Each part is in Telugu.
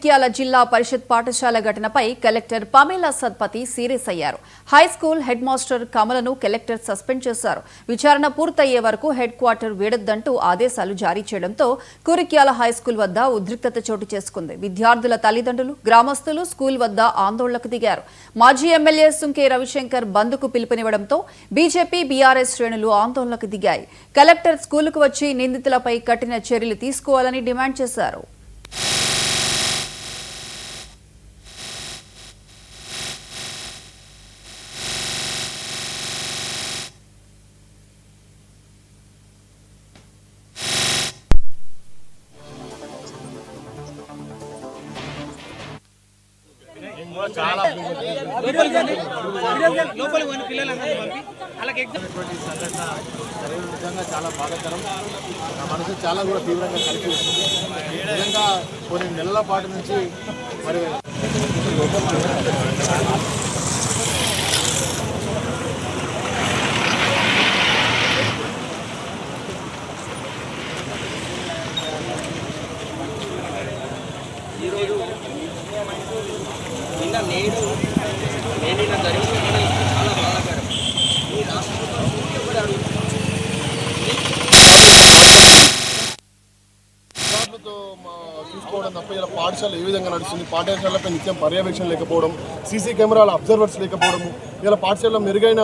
కురిక్యాల జిల్లా పరిషత్ పాఠశాల ఘటనపై కలెక్టర్ పమేలా సత్పతి సీరియస్ అయ్యారు. హైస్కూల్ హెడ్ మాస్టర్ కమలను కలెక్టర్ సస్పెండ్ చేశారు. విచారణ పూర్తయ్యే వరకు హెడ్ క్వార్టర్ వీడొద్దంటూ ఆదేశాలు జారీ చేయడంతో కురిక్యాల హైస్కూల్ వద్ద ఉద్రిక్తత చోటు చేసుకుంది. విద్యార్థుల తల్లిదండ్రులు, గ్రామస్తులు స్కూల్ వద్ద ఆందోళనకు దిగారు. మాజీ ఎమ్మెల్యే సుంకే రవిశంకర్ బంద్కు పిలుపునివ్వడంతో బీజేపీ, బీఆర్ఎస్ శ్రేణులు ఆందోళనకు దిగాయి. కలెక్టర్ స్కూలుకు వచ్చి నిందితులపై కఠిన చర్యలు తీసుకోవాలని డిమాండ్ చేశారు. చాలా బాధాకరం. నా మనసు చాలా కూడా తీవ్రంగా కలిపిస్తుంది. నిజంగా కొన్ని నెలల పాటు నుంచి మరి ఈరోజు నిన్న నేడు ఇలా జరిగింది చాలా బాధాకరం. ఈ రాష్ట్ర ప్రభుత్వం కూడా చూసుకోవడం తప్ప ఇలా పాఠశాల ఏ విధంగా నడుస్తుంది, పాఠశాలపై నిత్యం పర్యవేక్షణ లేకపోవడం, సీసీ కెమెరాల అబ్జర్వర్స్ లేకపోవడము, ఇలా పాఠశాలలో మెరుగైన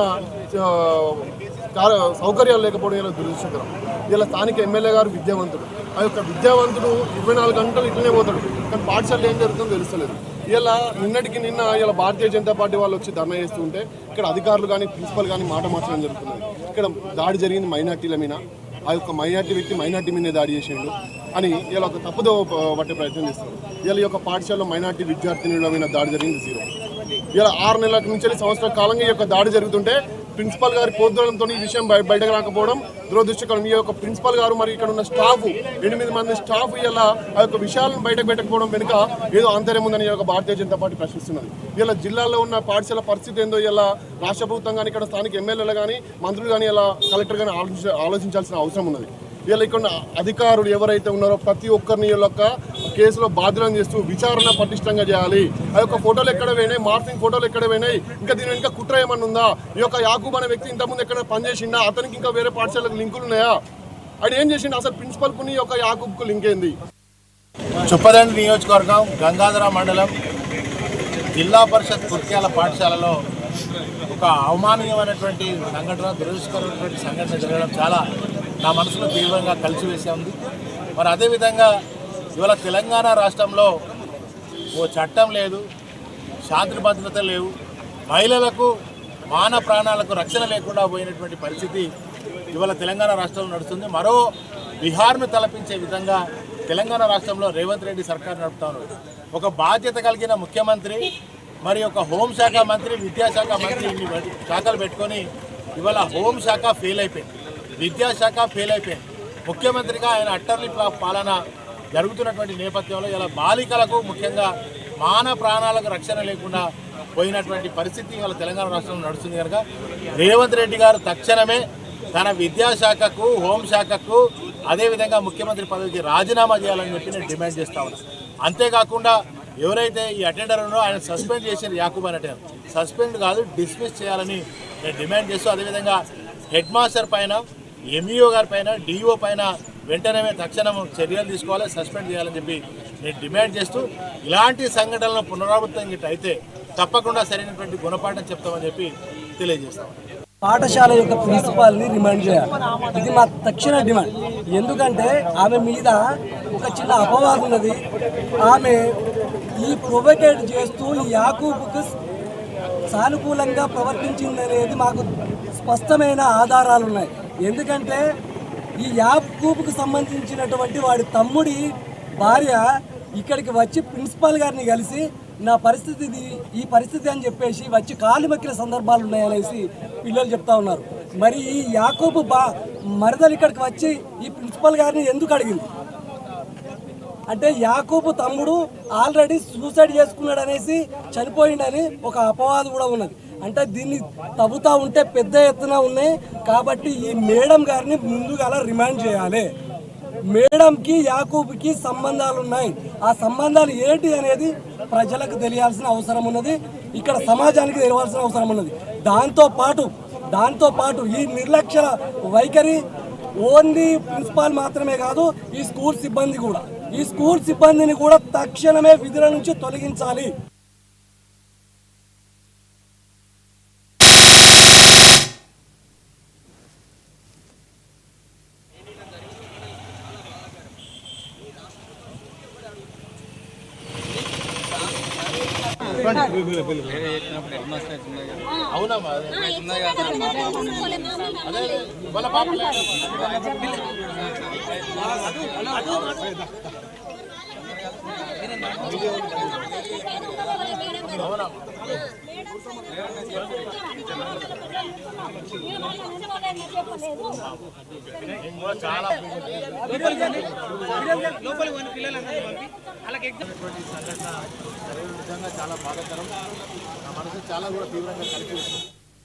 సౌకర్యాలు లేకపోవడం ఇలా దురదృష్టకరం. ఇలా స్థానిక ఎమ్మెల్యే గారు విద్యావంతుడు. ఆ యొక్క విద్యావంతుడు 24 గంటలు ఇట్లనే పోతాడు, కానీ పాఠశాలలో ఏం జరుగుతుందో తెలుస్తలేదు. ఇలా నిన్నటికి నిన్న ఇలా భారతీయ జనతా పార్టీ వాళ్ళు వచ్చి ధర్నా చేస్తూ ఉంటే ఇక్కడ అధికారులు కానీ ప్రిన్సిపల్ కానీ మాట మార్చడం జరుగుతుంది. ఇక్కడ దాడి జరిగింది మైనార్టీల మీద. ఆ యొక్క మైనార్టీ వ్యక్తి మైనార్టీ మీదే దాడి చేసేయండు అని ఇలా ఒక తప్పుదో పట్టే ప్రయత్నం చేస్తారు. ఇలా ఈ యొక్క పాఠశాలలో మైనార్టీ విద్యార్థినుల మీద దాడి జరిగింది 0. ఇలా 6 నెలల నుంచి సంవత్సరాల కాలంగా ఈ యొక్క దాడి జరుగుతుంటే ప్రిన్సిపల్ గారి పోద్దుడంతో ఈ విషయం బయటకు రాకపోవడం దురదృష్టకరం. ఈ యొక్క ప్రిన్సిపల్ గారు మరి ఇక్కడ ఉన్న స్టాఫ్ 8 మంది స్టాఫ్ ఇలా ఆ యొక్క విషయాలను బయటకు పెట్టకపోవడం వెనుక ఏదో ఆంతర్యం ఉందని ఈ యొక్క భారతీయ జనతా పార్టీ ప్రశ్నిస్తున్నది. ఇలా జిల్లాలో ఉన్న పాఠశాల పరిస్థితి ఏందో ఇలా రాష్ట్ర ప్రభుత్వం కానీ ఇక్కడ స్థానిక ఎమ్మెల్యేలు కానీ మంత్రులు కానీ ఇలా కలెక్టర్ కానీ ఆలోచించాల్సిన అవసరం ఉన్నది. ఇలా ఇక్కడ అధికారులు ఎవరైతే ఉన్నారో ప్రతి ఒక్కరిని యొక్క కేసులో బాధ్యులను చేస్తూ విచారణ పటిష్టంగా చేయాలి. ఆ యొక్క ఫోటోలు ఎక్కడ పోయినాయి, మార్ఫింగ్ ఫోటోలు ఎక్కడ పోయినాయి, ఇంకా దీని వెనుక కుట్ర ఏమన్నా ఉందా, ఈ యొక్క యాకూబ్ అనే వ్యక్తి ఇంతకుముందు ఎక్కడ పనిచేసిండా, అతనికి ఇంకా వేరే పాఠశాలకు లింకులు ఉన్నాయా, ఆయన ఏం చేసిండు, అసలు ప్రిన్సిపల్కు ఈ యొక్క యాకూబ్కు లింక్ ఏంది. చొప్పదండి నియోజకవర్గం గంగాధర మండలం జిల్లా పరిషత్ కురిక్యాల పాఠశాలలో ఒక అవమానీయమైనటువంటి సంఘటన, దురదృష్టకరమైనటువంటి సంఘటన జరగడం చాలా నా మనసులో తీవ్రంగా కలిసివేసే ఉంది. మరి అదేవిధంగా ఇవాళ తెలంగాణ రాష్ట్రంలో ఓ చట్టం లేదు, శాంతి భద్రత లేవు, మహిళలకు మాన ప్రాణాలకు రక్షణ లేకుండా పోయినటువంటి పరిస్థితి ఇవాళ తెలంగాణ రాష్ట్రంలో నడుస్తుంది. మరో బిహార్ను తలపించే విధంగా తెలంగాణ రాష్ట్రంలో రేవంత్ రెడ్డి సర్కార్ నడుపుతా ఉన్నారు. ఒక బాధ్యత కలిగిన ముఖ్యమంత్రి, మరి ఒక హోంశాఖ మంత్రి, విద్యాశాఖ మంత్రి ఇన్ని శాఖలు పెట్టుకొని ఇవాళ హోంశాఖ ఫెయిల్ అయిపోయింది, విద్యాశాఖ ఫెయిల్ అయిపోయింది. ముఖ్యమంత్రిగా ఆయన అట్టర్లీ పాలన జరుగుతున్నటువంటి నేపథ్యంలో ఇలా బాలికలకు ముఖ్యంగా మాన ప్రాణాలకు రక్షణ లేకుండా పోయినటువంటి పరిస్థితి ఇవాళ తెలంగాణ రాష్ట్రంలో నడుస్తుంది. కనుక రేవంత్ రెడ్డి గారు తక్షణమే తన విద్యాశాఖకు, హోంశాఖకు, అదేవిధంగా ముఖ్యమంత్రి పదవికి రాజీనామా చేయాలని చెప్పి నేను డిమాండ్ చేస్తా ఉన్నాను. అంతేకాకుండా ఎవరైతే ఈ అటెండర్ ఉన్నారో ఆయన సస్పెండ్ చేసిన యాకూబ్ అనే అటెండర్ సస్పెండ్ కాదు డిస్మిస్ చేయాలని నేను డిమాండ్ చేస్తూ, అదేవిధంగా హెడ్ మాస్టర్ పైన, ఎంఈఓ గారి పైన, డిఓ పైన వెంటనే తక్షణం చర్యలు తీసుకోవాలి, సస్పెండ్ చేయాలని చెప్పి నేను డిమాండ్ చేస్తూ, ఇలాంటి సంఘటనలను పునరావృతం అయితే తప్పకుండా సరైనటువంటి గుణపాఠం చెప్తామని చెప్పి తెలియజేస్తాం. పాఠశాల యొక్క ప్రిన్సిపాల్ని రిమైండ్ చేయాలి, ఇది మా తక్షణ డిమాండ్. ఎందుకంటే ఆమె మీద ఒక చిన్న అపవాదం ఉన్నది. ఆమె ఈ ప్రొవోకేట్ చేస్తూ ఈ యాకూబ్కు సానుకూలంగా ప్రవర్తించిందనేది మాకు స్పష్టమైన ఆధారాలు ఉన్నాయి. ఎందుకంటే ఈ యాకూబ్కు సంబంధించినటువంటి వాడి తమ్ముడి భార్య ఇక్కడికి వచ్చి ప్రిన్సిపాల్ గారిని కలిసి నా పరిస్థితి ఈ పరిస్థితి అని చెప్పేసి వచ్చి కాలు మొక్కిన సందర్భాలు ఉన్నాయనేసి పిల్లలు చెప్తా ఉన్నారు. మరి ఈ యాకూబ్ మరదలు ఇక్కడికి వచ్చి ఈ ప్రిన్సిపల్ గారిని ఎందుకు అడిగింది అంటే యాకూబ్ తమ్ముడు ఆల్రెడీ సూసైడ్ చేసుకున్నాడు అనేసి చనిపోయిండని ఒక అపవాదం కూడా ఉన్నది. అంటే దీన్ని తవ్వుతా ఉంటే పెద్ద ఎత్తున ఉన్నాయి. కాబట్టి ఈ మేడం గారిని ముందుగా రిమాండ్ చేయాలి. మేడంకి యాకూబ్కి సంబంధాలు ఉన్నాయి. ఆ సంబంధాలు ఏంటి అనేది ప్రజలకు తెలియాల్సిన అవసరం ఉన్నది, ఇక్కడ సమాజానికి తెలియాల్సిన అవసరం ఉన్నది. దాంతో పాటు ఈ నిర్లక్ష్య వైఖరి ఓన్లీ ప్రిన్సిపాల్ మాత్రమే కాదు, ఈ స్కూల్ సిబ్బందిని కూడా తక్షణమే విధుల నుంచి తొలగించాలి. అవునమ్మా అదే వాళ్ళ పాప చాలా నిజంగా చాలా బాధాకరం. నా మనసు చాలా కూడా తీవ్రంగా కలిపి